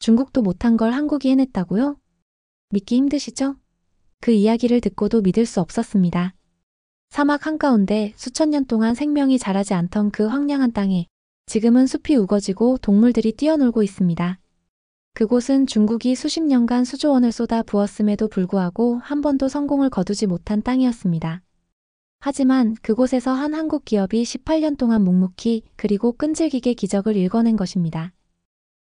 중국도 못한 걸 한국이 해냈다고요? 믿기 힘드시죠? 그 이야기를 듣고도 믿을 수 없었습니다. 사막 한가운데 수천 년 동안 생명이 자라지 않던 그 황량한 땅에 지금은 숲이 우거지고 동물들이 뛰어놀고 있습니다. 그곳은 중국이 수십 년간 수조 원을 쏟아 부었음에도 불구하고 한 번도 성공을 거두지 못한 땅이었습니다. 하지만 그곳에서 한 한국 기업이 18년 동안 묵묵히 그리고 끈질기게 기적을 일궈낸 것입니다.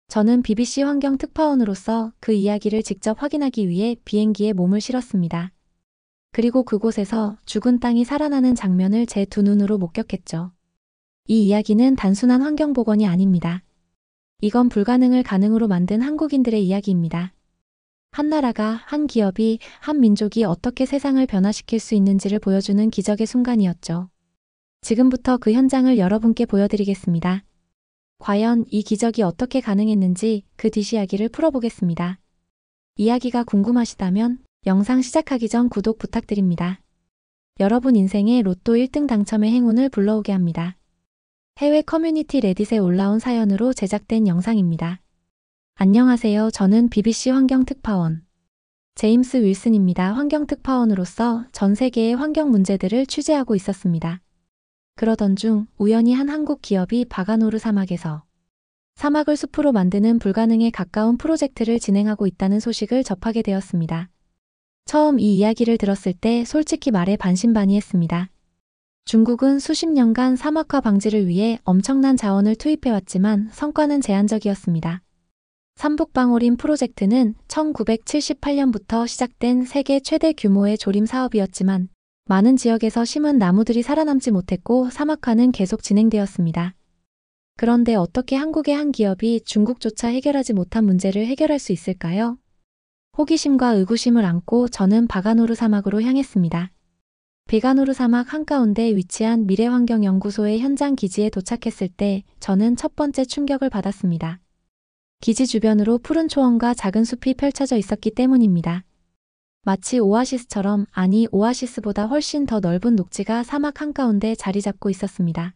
저는 BBC 환경 특파원으로서 그 이야기를 직접 확인하기 위해 비행기에 몸을 실었습니다. 그리고 그곳에서 죽은 땅이 살아나는 장면을 제 두 눈으로 목격했죠. 이 이야기는 단순한 환경복원이 아닙니다. 이건 불가능을 가능으로 만든 한국인들의 이야기입니다. 한 나라가, 한 기업이, 한 민족이 어떻게 세상을 변화시킬 수 있는지를 보여주는 기적의 순간이었죠. 지금부터 그 현장을 여러분께 보여드리겠습니다. 과연 이 기적이 어떻게 가능했는지 그 뒷이야기를 풀어보겠습니다. 이야기가 궁금하시다면 영상 시작하기 전 구독 부탁드립니다. 여러분 인생의 로또 1등 당첨의 행운을 불러오게 합니다. 해외 커뮤니티 레딧에 올라온 사연으로 제작된 영상입니다. 안녕하세요. 저는 BBC 환경특파원 제임스 윌슨입니다. 환경특파원으로서 전 세계의 환경 문제들을 취재하고 있었습니다. 그러던 중 우연히 한 한국 기업이 바가노르 사막에서 사막을 숲으로 만드는 불가능에 가까운 프로젝트를 진행하고 있다는 소식을 접하게 되었습니다. 처음 이 이야기를 들었을 때 솔직히 말해 반신반의했습니다. 중국은 수십 년간 사막화 방지를 위해 엄청난 자원을 투입해왔지만 성과는 제한적이었습니다. 삼북방울임 프로젝트는 1978년부터 시작된 세계 최대 규모의 조림 사업이었지만 많은 지역에서 심은 나무들이 살아남지 못했고 사막화는 계속 진행되었습니다. 그런데 어떻게 한국의 한 기업이 중국조차 해결하지 못한 문제를 해결할 수 있을까요? 호기심과 의구심을 안고 저는 바가노르 사막으로 향했습니다. 베가노르 사막 한가운데 위치한 미래환경연구소의 현장 기지에 도착했을 때 저는 첫 번째 충격을 받았습니다. 기지 주변으로 푸른 초원과 작은 숲이 펼쳐져 있었기 때문입니다. 마치 오아시스처럼, 아니 오아시스보다 훨씬 더 넓은 녹지가 사막 한가운데 자리 잡고 있었습니다.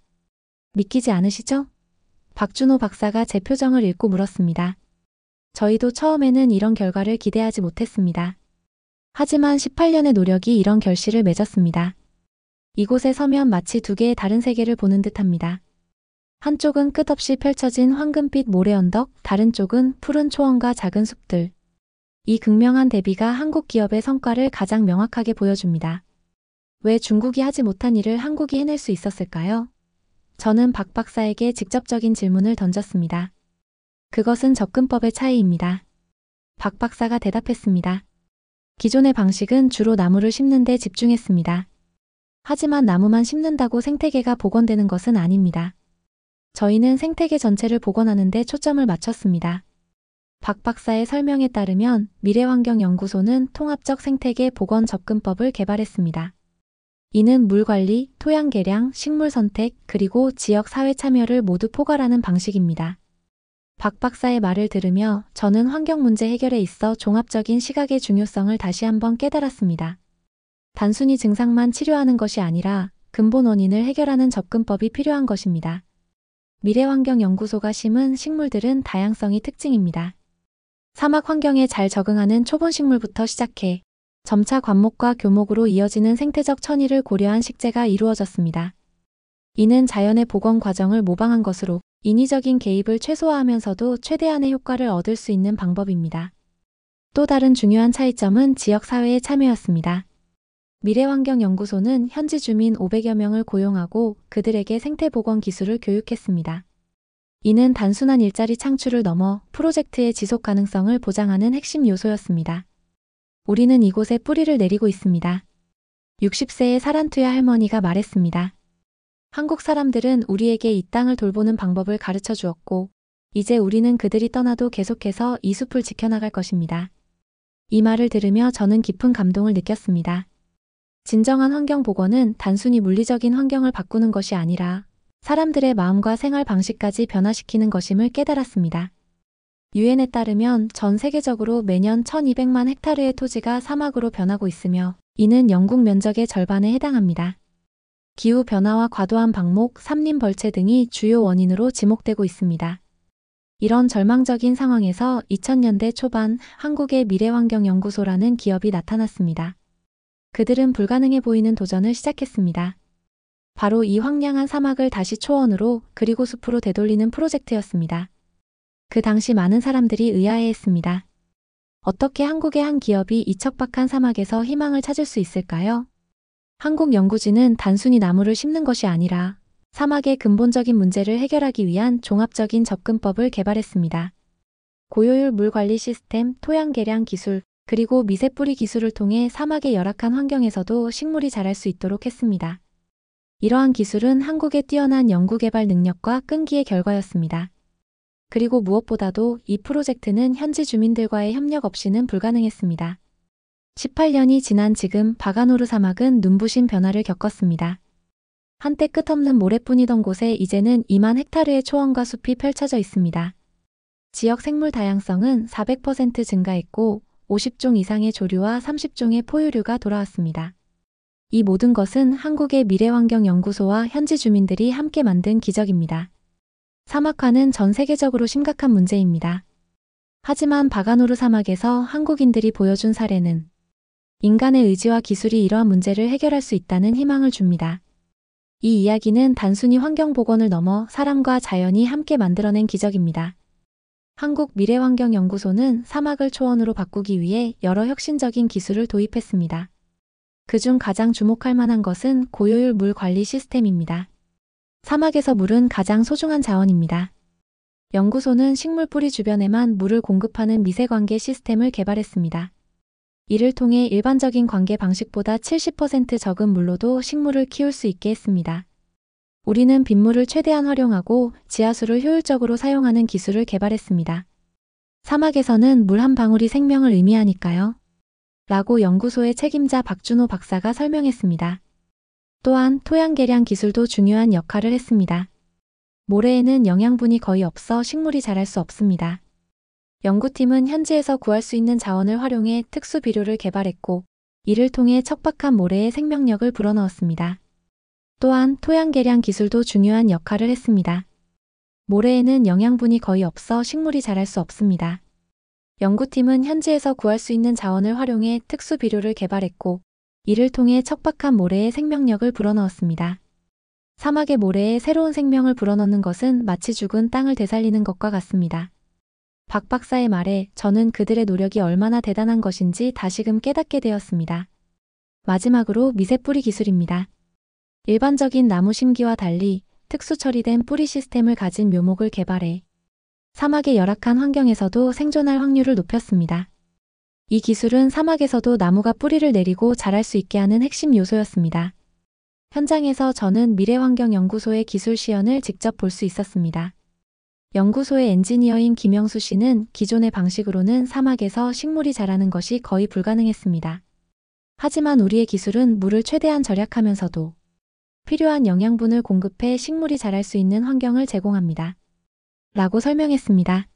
믿기지 않으시죠? 박준호 박사가 제 표정을 읽고 물었습니다. 저희도 처음에는 이런 결과를 기대하지 못했습니다. 하지만 18년의 노력이 이런 결실을 맺었습니다. 이곳에 서면 마치 두 개의 다른 세계를 보는 듯합니다. 한쪽은 끝없이 펼쳐진 황금빛 모래 언덕, 다른 쪽은 푸른 초원과 작은 숲들. 이 극명한 대비가 한국 기업의 성과를 가장 명확하게 보여줍니다. 왜 중국이 하지 못한 일을 한국이 해낼 수 있었을까요? 저는 박 박사에게 직접적인 질문을 던졌습니다. 그것은 접근법의 차이입니다. 박 박사가 대답했습니다. 기존의 방식은 주로 나무를 심는 데 집중했습니다. 하지만 나무만 심는다고 생태계가 복원되는 것은 아닙니다. 저희는 생태계 전체를 복원하는 데 초점을 맞췄습니다. 박 박사의 설명에 따르면 미래환경연구소는 통합적 생태계 복원 접근법을 개발했습니다. 이는 물 관리, 토양 개량, 식물 선택, 그리고 지역 사회 참여를 모두 포괄하는 방식입니다. 박 박사의 말을 들으며 저는 환경 문제 해결에 있어 종합적인 시각의 중요성을 다시 한번 깨달았습니다. 단순히 증상만 치료하는 것이 아니라 근본 원인을 해결하는 접근법이 필요한 것입니다. 미래환경연구소가 심은 식물들은 다양성이 특징입니다. 사막 환경에 잘 적응하는 초본식물부터 시작해 점차 관목과 교목으로 이어지는 생태적 천위를 고려한 식재가 이루어졌습니다. 이는 자연의 복원 과정을 모방한 것으로 인위적인 개입을 최소화하면서도 최대한의 효과를 얻을 수 있는 방법입니다. 또 다른 중요한 차이점은 지역사회의 참여였습니다. 미래환경연구소는 현지 주민 500여 명을 고용하고 그들에게 생태복원 기술을 교육했습니다. 이는 단순한 일자리 창출을 넘어 프로젝트의 지속 가능성을 보장하는 핵심 요소였습니다. 우리는 이곳에 뿌리를 내리고 있습니다. 60세의 사란투야 할머니가 말했습니다. 한국 사람들은 우리에게 이 땅을 돌보는 방법을 가르쳐 주었고, 이제 우리는 그들이 떠나도 계속해서 이 숲을 지켜나갈 것입니다. 이 말을 들으며 저는 깊은 감동을 느꼈습니다. 진정한 환경 복원은 단순히 물리적인 환경을 바꾸는 것이 아니라 사람들의 마음과 생활 방식까지 변화시키는 것임을 깨달았습니다. 유엔에 따르면 전 세계적으로 매년 1200만 헥타르의 토지가 사막으로 변하고 있으며 이는 영국 면적의 절반에 해당합니다. 기후변화와 과도한 방목, 삼림 벌채 등이 주요 원인으로 지목되고 있습니다. 이런 절망적인 상황에서 2000년대 초반 한국의 미래환경연구소라는 기업이 나타났습니다. 그들은 불가능해 보이는 도전을 시작했습니다. 바로 이 황량한 사막을 다시 초원으로 그리고 숲으로 되돌리는 프로젝트였습니다. 그 당시 많은 사람들이 의아해했습니다. 어떻게 한국의 한 기업이 이 척박한 사막에서 희망을 찾을 수 있을까요? 한국 연구진은 단순히 나무를 심는 것이 아니라 사막의 근본적인 문제를 해결하기 위한 종합적인 접근법을 개발했습니다. 고효율 물 관리 시스템, 토양 개량 기술, 그리고 미세 뿌리 기술을 통해 사막의 열악한 환경에서도 식물이 자랄 수 있도록 했습니다. 이러한 기술은 한국의 뛰어난 연구개발 능력과 끈기의 결과였습니다. 그리고 무엇보다도 이 프로젝트는 현지 주민들과의 협력 없이는 불가능했습니다. 18년이 지난 지금 바가노르 사막은 눈부신 변화를 겪었습니다. 한때 끝없는 모래뿐이던 곳에 이제는 2만 헥타르의 초원과 숲이 펼쳐져 있습니다. 지역 생물 다양성은 400% 증가했고 50종 이상의 조류와 30종의 포유류가 돌아왔습니다. 이 모든 것은 한국의 미래환경연구소와 현지 주민들이 함께 만든 기적입니다. 사막화는 전 세계적으로 심각한 문제입니다. 하지만 바가노르 사막에서 한국인들이 보여준 사례는 인간의 의지와 기술이 이러한 문제를 해결할 수 있다는 희망을 줍니다. 이 이야기는 단순히 환경복원을 넘어 사람과 자연이 함께 만들어낸 기적입니다. 한국 미래환경연구소는 사막을 초원으로 바꾸기 위해 여러 혁신적인 기술을 도입했습니다. 그중 가장 주목할 만한 것은 고효율 물 관리 시스템입니다. 사막에서 물은 가장 소중한 자원입니다. 연구소는 식물 뿌리 주변에만 물을 공급하는 미세관계 시스템을 개발했습니다. 이를 통해 일반적인 관계 방식보다 70% 적은 물로도 식물을 키울 수 있게 했습니다. 우리는 빗물을 최대한 활용하고 지하수를 효율적으로 사용하는 기술을 개발했습니다. 사막에서는 물 한 방울이 생명을 의미하니까요. 라고 연구소의 책임자 박준호 박사가 설명했습니다. 또한 토양 개량 기술도 중요한 역할을 했습니다. 모래에는 영양분이 거의 없어 식물이 자랄 수 없습니다. 연구팀은 현지에서 구할 수 있는 자원을 활용해 특수 비료를 개발했고, 이를 통해 척박한 모래에 생명력을 불어넣었습니다. 또한 토양 개량 기술도 중요한 역할을 했습니다. 모래에는 영양분이 거의 없어 식물이 자랄 수 없습니다. 연구팀은 현지에서 구할 수 있는 자원을 활용해 특수 비료를 개발했고, 이를 통해 척박한 모래에 생명력을 불어넣었습니다. 사막의 모래에 새로운 생명을 불어넣는 것은 마치 죽은 땅을 되살리는 것과 같습니다. 박 박사의 말에 저는 그들의 노력이 얼마나 대단한 것인지 다시금 깨닫게 되었습니다. 마지막으로 미세 뿌리 기술입니다. 일반적인 나무 심기와 달리 특수 처리된 뿌리 시스템을 가진 묘목을 개발해 사막의 열악한 환경에서도 생존할 확률을 높였습니다. 이 기술은 사막에서도 나무가 뿌리를 내리고 자랄 수 있게 하는 핵심 요소였습니다. 현장에서 저는 미래환경연구소의 기술 시연을 직접 볼 수 있었습니다. 연구소의 엔지니어인 김영수 씨는 기존의 방식으로는 사막에서 식물이 자라는 것이 거의 불가능했습니다. 하지만 우리의 기술은 물을 최대한 절약하면서도 필요한 영양분을 공급해 식물이 자랄 수 있는 환경을 제공합니다. 라고 설명했습니다.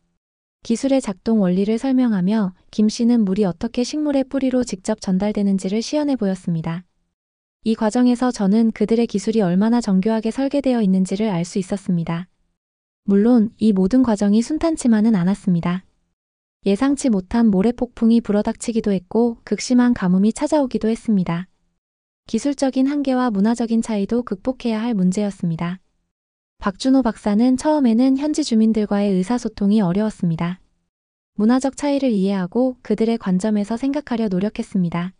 기술의 작동 원리를 설명하며 김 씨는 물이 어떻게 식물의 뿌리로 직접 전달되는지를 시연해 보였습니다. 이 과정에서 저는 그들의 기술이 얼마나 정교하게 설계되어 있는지를 알 수 있었습니다. 물론 이 모든 과정이 순탄치만은 않았습니다. 예상치 못한 모래폭풍이 불어닥치기도 했고 극심한 가뭄이 찾아오기도 했습니다. 기술적인 한계와 문화적인 차이도 극복해야 할 문제였습니다. 박준호 박사는 처음에는 현지 주민들과의 의사소통이 어려웠습니다. 문화적 차이를 이해하고 그들의 관점에서 생각하려 노력했습니다.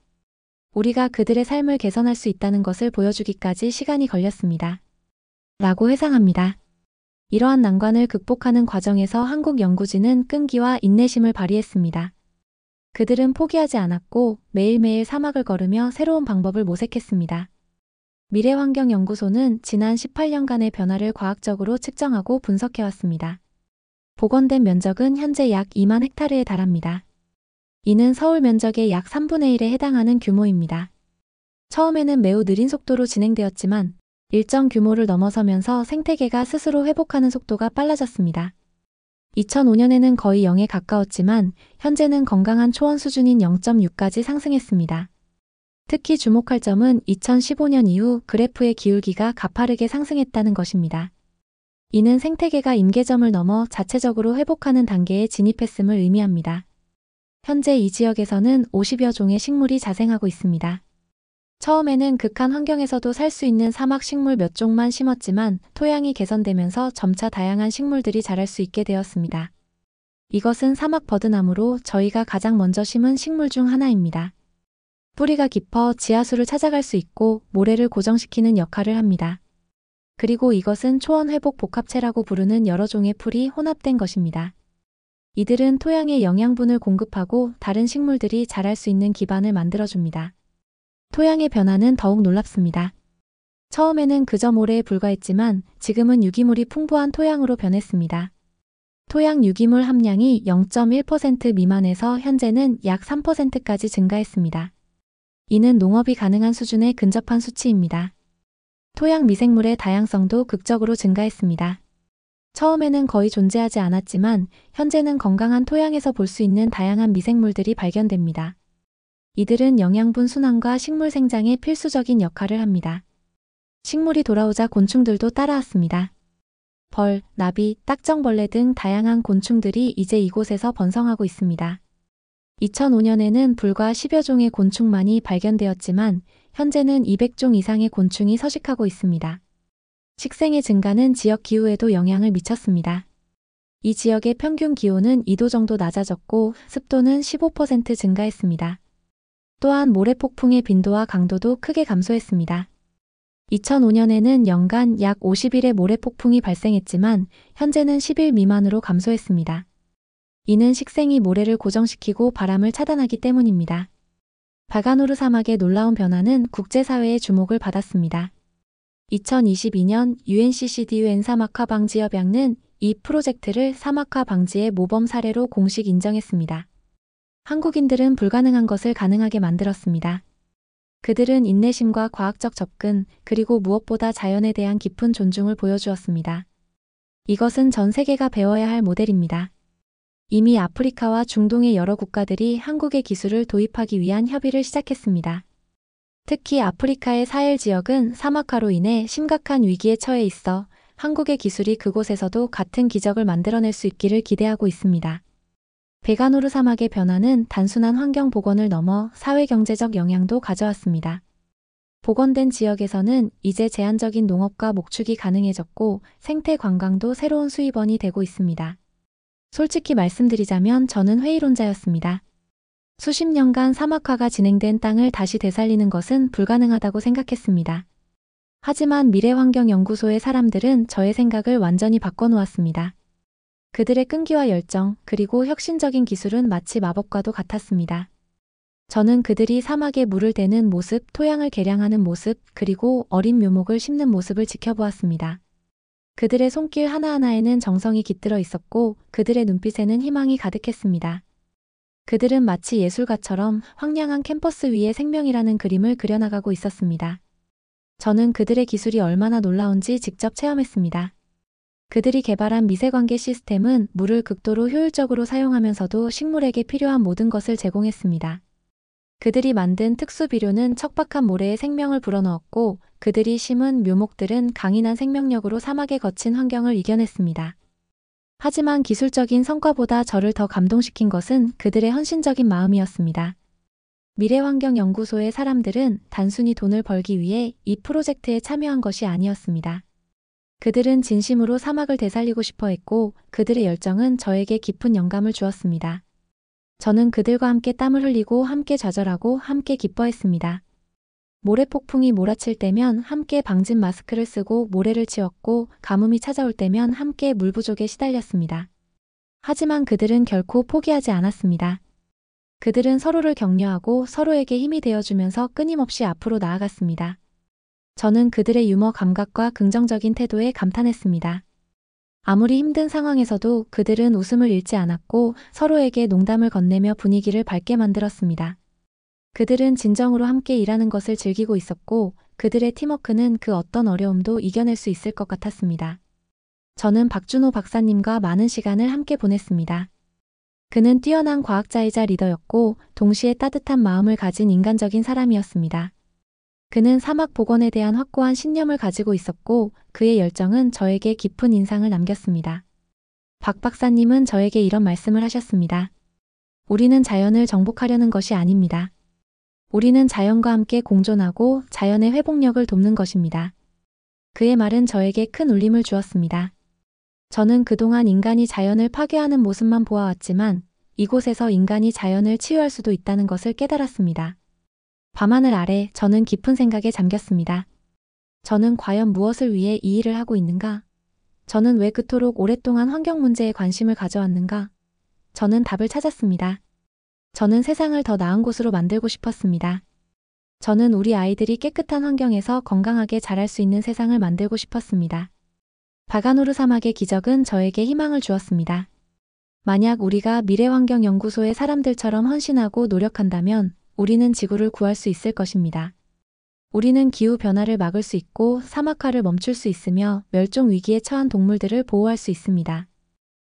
우리가 그들의 삶을 개선할 수 있다는 것을 보여주기까지 시간이 걸렸습니다. 라고 회상합니다. 이러한 난관을 극복하는 과정에서 한국 연구진은 끈기와 인내심을 발휘했습니다. 그들은 포기하지 않았고 매일매일 사막을 걸으며 새로운 방법을 모색했습니다. 미래환경연구소는 지난 18년간의 변화를 과학적으로 측정하고 분석해왔습니다. 복원된 면적은 현재 약 2만 헥타르에 달합니다. 이는 서울 면적의 약 3분의 1에 해당하는 규모입니다. 처음에는 매우 느린 속도로 진행되었지만 일정 규모를 넘어서면서 생태계가 스스로 회복하는 속도가 빨라졌습니다. 2005년에는 거의 0에 가까웠지만 현재는 건강한 초원 수준인 0.6까지 상승했습니다. 특히 주목할 점은 2015년 이후 그래프의 기울기가 가파르게 상승했다는 것입니다. 이는 생태계가 임계점을 넘어 자체적으로 회복하는 단계에 진입했음을 의미합니다. 현재 이 지역에서는 50여 종의 식물이 자생하고 있습니다. 처음에는 극한 환경에서도 살 수 있는 사막 식물 몇 종만 심었지만 토양이 개선되면서 점차 다양한 식물들이 자랄 수 있게 되었습니다. 이것은 사막 버드나무로 저희가 가장 먼저 심은 식물 중 하나입니다. 뿌리가 깊어 지하수를 찾아갈 수 있고 모래를 고정시키는 역할을 합니다. 그리고 이것은 초원 회복 복합체라고 부르는 여러 종의 풀이 혼합된 것입니다. 이들은 토양에 영양분을 공급하고 다른 식물들이 자랄 수 있는 기반을 만들어줍니다. 토양의 변화는 더욱 놀랍습니다. 처음에는 그저 모래에 불과했지만 지금은 유기물이 풍부한 토양으로 변했습니다. 토양 유기물 함량이 0.1% 미만에서 현재는 약 3%까지 증가했습니다. 이는 농업이 가능한 수준에 근접한 수치입니다. 토양 미생물의 다양성도 극적으로 증가했습니다. 처음에는 거의 존재하지 않았지만 현재는 건강한 토양에서 볼 수 있는 다양한 미생물들이 발견됩니다. 이들은 영양분 순환과 식물 생장에 필수적인 역할을 합니다. 식물이 돌아오자 곤충들도 따라왔습니다. 벌, 나비, 딱정벌레 등 다양한 곤충들이 이제 이곳에서 번성하고 있습니다. 2005년에는 불과 10여 종의 곤충만이 발견되었지만 현재는 200종 이상의 곤충이 서식하고 있습니다. 식생의 증가는 지역 기후에도 영향을 미쳤습니다. 이 지역의 평균 기온은 2도 정도 낮아졌고 습도는 15% 증가했습니다. 또한 모래폭풍의 빈도와 강도도 크게 감소했습니다. 2005년에는 연간 약 50일의 모래폭풍이 발생했지만 현재는 10일 미만으로 감소했습니다. 이는 식생이 모래를 고정시키고 바람을 차단하기 때문입니다. 바가노르 사막의 놀라운 변화는 국제사회의 주목을 받았습니다. 2022년 UNCCDUN 사막화 방지 협약은 이 프로젝트를 사막화 방지의 모범 사례로 공식 인정했습니다. 한국인들은 불가능한 것을 가능하게 만들었습니다. 그들은 인내심과 과학적 접근, 그리고 무엇보다 자연에 대한 깊은 존중을 보여주었습니다. 이것은 전 세계가 배워야 할 모델입니다. 이미 아프리카와 중동의 여러 국가들이 한국의 기술을 도입하기 위한 협의를 시작했습니다. 특히 아프리카의 사헬 지역은 사막화로 인해 심각한 위기에 처해 있어 한국의 기술이 그곳에서도 같은 기적을 만들어낼 수 있기를 기대하고 있습니다. 베가노르 사막의 변화는 단순한 환경 복원을 넘어 사회-경제적 영향도 가져왔습니다. 복원된 지역에서는 이제 제한적인 농업과 목축이 가능해졌고 생태 관광도 새로운 수입원이 되고 있습니다. 솔직히 말씀드리자면 저는 회의론자였습니다. 수십 년간 사막화가 진행된 땅을 다시 되살리는 것은 불가능하다고 생각했습니다. 하지만 미래환경연구소의 사람들은 저의 생각을 완전히 바꿔놓았습니다. 그들의 끈기와 열정, 그리고 혁신적인 기술은 마치 마법과도 같았습니다. 저는 그들이 사막에 물을 대는 모습, 토양을 개량하는 모습, 그리고 어린 묘목을 심는 모습을 지켜보았습니다. 그들의 손길 하나하나에는 정성이 깃들어 있었고 그들의 눈빛에는 희망이 가득했습니다. 그들은 마치 예술가처럼 황량한 캠퍼스 위에 생명이라는 그림을 그려나가고 있었습니다. 저는 그들의 기술이 얼마나 놀라운지 직접 체험했습니다. 그들이 개발한 미세관계 시스템은 물을 극도로 효율적으로 사용하면서도 식물에게 필요한 모든 것을 제공했습니다. 그들이 만든 특수 비료는 척박한 모래에 생명을 불어넣었고 그들이 심은 묘목들은 강인한 생명력으로 사막의 거친 환경을 이겨냈습니다. 하지만 기술적인 성과보다 저를 더 감동시킨 것은 그들의 헌신적인 마음이었습니다. 미래환경연구소의 사람들은 단순히 돈을 벌기 위해 이 프로젝트에 참여한 것이 아니었습니다. 그들은 진심으로 사막을 되살리고 싶어 했고 그들의 열정은 저에게 깊은 영감을 주었습니다. 저는 그들과 함께 땀을 흘리고 함께 좌절하고 함께 기뻐했습니다. 모래폭풍이 몰아칠 때면 함께 방진 마스크를 쓰고 모래를 치웠고 가뭄이 찾아올 때면 함께 물 부족에 시달렸습니다. 하지만 그들은 결코 포기하지 않았습니다. 그들은 서로를 격려하고 서로에게 힘이 되어주면서 끊임없이 앞으로 나아갔습니다. 저는 그들의 유머 감각과 긍정적인 태도에 감탄했습니다. 아무리 힘든 상황에서도 그들은 웃음을 잃지 않았고 서로에게 농담을 건네며 분위기를 밝게 만들었습니다. 그들은 진정으로 함께 일하는 것을 즐기고 있었고 그들의 팀워크는 그 어떤 어려움도 이겨낼 수 있을 것 같았습니다. 저는 박준호 박사님과 많은 시간을 함께 보냈습니다. 그는 뛰어난 과학자이자 리더였고 동시에 따뜻한 마음을 가진 인간적인 사람이었습니다. 그는 사막 복원에 대한 확고한 신념을 가지고 있었고 그의 열정은 저에게 깊은 인상을 남겼습니다. 박 박사님은 저에게 이런 말씀을 하셨습니다. 우리는 자연을 정복하려는 것이 아닙니다. 우리는 자연과 함께 공존하고 자연의 회복력을 돕는 것입니다. 그의 말은 저에게 큰 울림을 주었습니다. 저는 그동안 인간이 자연을 파괴하는 모습만 보아왔지만 이곳에서 인간이 자연을 치유할 수도 있다는 것을 깨달았습니다. 밤하늘 아래 저는 깊은 생각에 잠겼습니다. 저는 과연 무엇을 위해 이 일을 하고 있는가? 저는 왜 그토록 오랫동안 환경 문제에 관심을 가져왔는가? 저는 답을 찾았습니다. 저는 세상을 더 나은 곳으로 만들고 싶었습니다. 저는 우리 아이들이 깨끗한 환경에서 건강하게 자랄 수 있는 세상을 만들고 싶었습니다. 바가노르 사막의 기적은 저에게 희망을 주었습니다. 만약 우리가 미래환경연구소의 사람들처럼 헌신하고 노력한다면 우리는 지구를 구할 수 있을 것입니다. 우리는 기후변화를 막을 수 있고 사막화를 멈출 수 있으며 멸종 위기에 처한 동물들을 보호할 수 있습니다.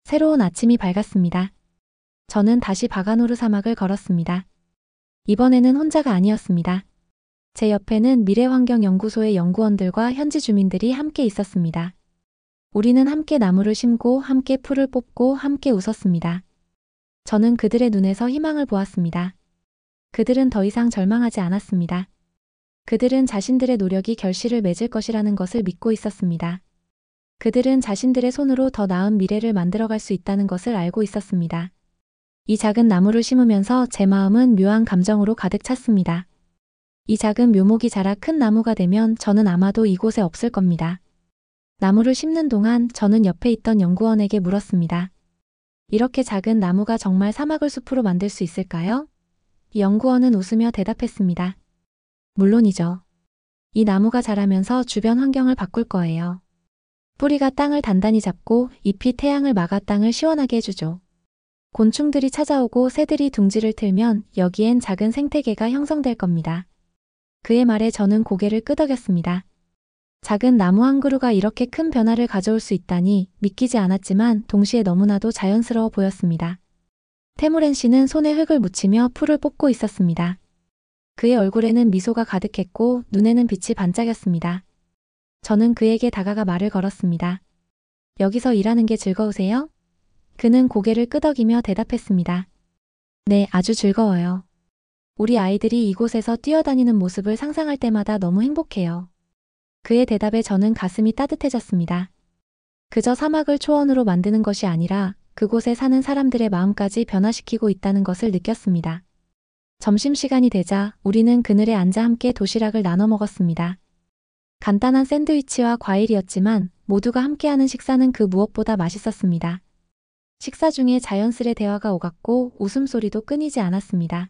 새로운 아침이 밝았습니다. 저는 다시 바가노르 사막을 걸었습니다. 이번에는 혼자가 아니었습니다. 제 옆에는 미래환경연구소의 연구원들과 현지 주민들이 함께 있었습니다. 우리는 함께 나무를 심고 함께 풀을 뽑고 함께 웃었습니다. 저는 그들의 눈에서 희망을 보았습니다. 그들은 더 이상 절망하지 않았습니다. 그들은 자신들의 노력이 결실을 맺을 것이라는 것을 믿고 있었습니다. 그들은 자신들의 손으로 더 나은 미래를 만들어갈 수 있다는 것을 알고 있었습니다. 이 작은 나무를 심으면서 제 마음은 묘한 감정으로 가득 찼습니다. 이 작은 묘목이 자라 큰 나무가 되면 저는 아마도 이곳에 없을 겁니다. 나무를 심는 동안 저는 옆에 있던 연구원에게 물었습니다. 이렇게 작은 나무가 정말 사막을 숲으로 만들 수 있을까요? 연구원은 웃으며 대답했습니다. 물론이죠. 이 나무가 자라면서 주변 환경을 바꿀 거예요. 뿌리가 땅을 단단히 잡고 잎이 태양을 막아 땅을 시원하게 해주죠. 곤충들이 찾아오고 새들이 둥지를 틀면 여기엔 작은 생태계가 형성될 겁니다. 그의 말에 저는 고개를 끄덕였습니다. 작은 나무 한 그루가 이렇게 큰 변화를 가져올 수 있다니 믿기지 않았지만 동시에 너무나도 자연스러워 보였습니다. 테무렌 씨는 손에 흙을 묻히며 풀을 뽑고 있었습니다. 그의 얼굴에는 미소가 가득했고 눈에는 빛이 반짝였습니다. 저는 그에게 다가가 말을 걸었습니다. 여기서 일하는 게 즐거우세요? 그는 고개를 끄덕이며 대답했습니다. 네, 아주 즐거워요. 우리 아이들이 이곳에서 뛰어다니는 모습을 상상할 때마다 너무 행복해요. 그의 대답에 저는 가슴이 따뜻해졌습니다. 그저 사막을 초원으로 만드는 것이 아니라 그곳에 사는 사람들의 마음까지 변화시키고 있다는 것을 느꼈습니다. 점심시간이 되자 우리는 그늘에 앉아 함께 도시락을 나눠 먹었습니다. 간단한 샌드위치와 과일이었지만 모두가 함께하는 식사는 그 무엇보다 맛있었습니다. 식사 중에 자연스레 대화가 오갔고 웃음소리도 끊이지 않았습니다.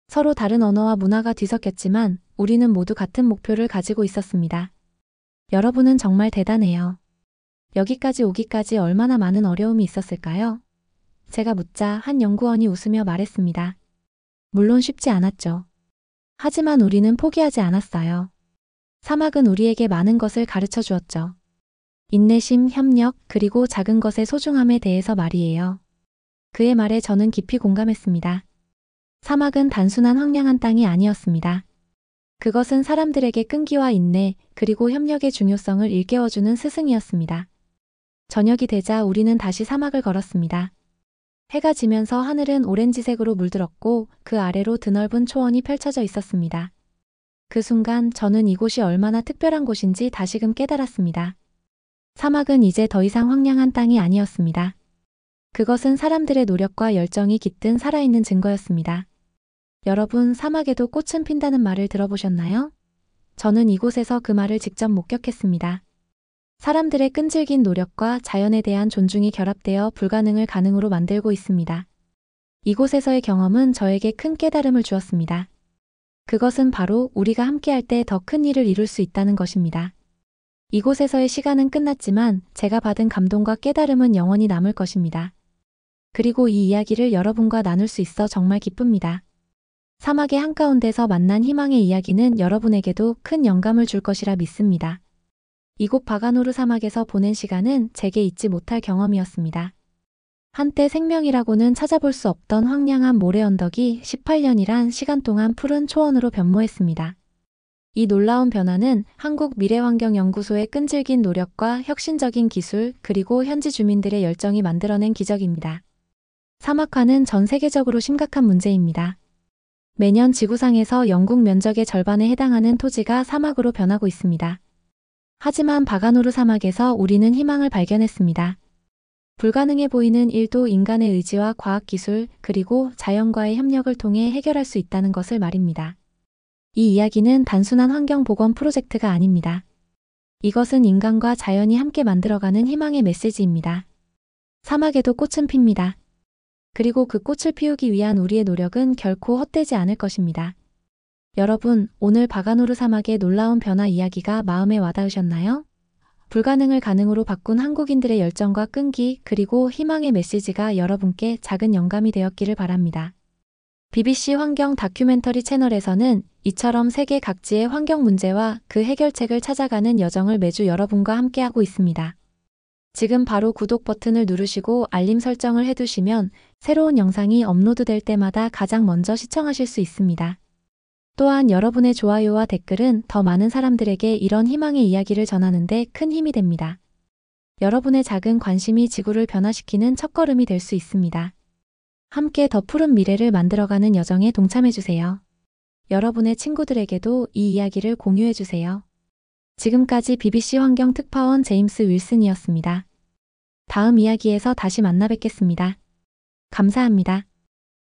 서로 다른 언어와 문화가 뒤섞였지만 우리는 모두 같은 목표를 가지고 있었습니다. 여러분은 정말 대단해요. 여기까지 오기까지 얼마나 많은 어려움이 있었을까요? 제가 묻자 한 연구원이 웃으며 말했습니다. 물론 쉽지 않았죠. 하지만 우리는 포기하지 않았어요. 사막은 우리에게 많은 것을 가르쳐 주었죠. 인내심, 협력, 그리고 작은 것의 소중함에 대해서 말이에요. 그의 말에 저는 깊이 공감했습니다. 사막은 단순한 황량한 땅이 아니었습니다. 그것은 사람들에게 끈기와 인내, 그리고 협력의 중요성을 일깨워주는 스승이었습니다. 저녁이 되자 우리는 다시 사막을 걸었습니다. 해가 지면서 하늘은 오렌지색으로 물들었고 그 아래로 드넓은 초원이 펼쳐져 있었습니다. 그 순간 저는 이곳이 얼마나 특별한 곳인지 다시금 깨달았습니다. 사막은 이제 더 이상 황량한 땅이 아니었습니다. 그것은 사람들의 노력과 열정이 깃든 살아있는 증거였습니다. 여러분, 사막에도 꽃은 핀다는 말을 들어보셨나요? 저는 이곳에서 그 말을 직접 목격했습니다. 사람들의 끈질긴 노력과 자연에 대한 존중이 결합되어 불가능을 가능으로 만들고 있습니다. 이곳에서의 경험은 저에게 큰 깨달음을 주었습니다. 그것은 바로 우리가 함께할 때 더 큰 일을 이룰 수 있다는 것입니다. 이곳에서의 시간은 끝났지만 제가 받은 감동과 깨달음은 영원히 남을 것입니다. 그리고 이 이야기를 여러분과 나눌 수 있어 정말 기쁩니다. 사막의 한가운데서 만난 희망의 이야기는 여러분에게도 큰 영감을 줄 것이라 믿습니다. 이곳 바가노르 사막에서 보낸 시간은 제게 잊지 못할 경험이었습니다. 한때 생명이라고는 찾아볼 수 없던 황량한 모래 언덕이 18년이란 시간 동안 푸른 초원으로 변모했습니다. 이 놀라운 변화는 한국미래환경연구소의 끈질긴 노력과 혁신적인 기술 그리고 현지 주민들의 열정이 만들어낸 기적입니다. 사막화는 전 세계적으로 심각한 문제입니다. 매년 지구상에서 영국 면적의 절반에 해당하는 토지가 사막으로 변하고 있습니다. 하지만 바가노르 사막에서 우리는 희망을 발견했습니다. 불가능해 보이는 일도 인간의 의지와 과학기술 그리고 자연과의 협력을 통해 해결할 수 있다는 것을 말입니다. 이 이야기는 단순한 환경보건 프로젝트가 아닙니다. 이것은 인간과 자연이 함께 만들어가는 희망의 메시지입니다. 사막에도 꽃은 핍니다. 그리고 그 꽃을 피우기 위한 우리의 노력은 결코 헛되지 않을 것입니다. 여러분, 오늘 바가노르 사막의 놀라운 변화 이야기가 마음에 와닿으셨나요? 불가능을 가능으로 바꾼 한국인들의 열정과 끈기 그리고 희망의 메시지가 여러분께 작은 영감이 되었기를 바랍니다. BBC 환경 다큐멘터리 채널에서는 이처럼 세계 각지의 환경 문제와 그 해결책을 찾아가는 여정을 매주 여러분과 함께하고 있습니다. 지금 바로 구독 버튼을 누르시고 알림 설정을 해두시면 새로운 영상이 업로드될 때마다 가장 먼저 시청하실 수 있습니다. 또한 여러분의 좋아요와 댓글은 더 많은 사람들에게 이런 희망의 이야기를 전하는 데 큰 힘이 됩니다. 여러분의 작은 관심이 지구를 변화시키는 첫걸음이 될 수 있습니다. 함께 더 푸른 미래를 만들어가는 여정에 동참해주세요. 여러분의 친구들에게도 이 이야기를 공유해주세요. 지금까지 BBC 환경 특파원 제임스 윌슨이었습니다. 다음 이야기에서 다시 만나 뵙겠습니다. 감사합니다.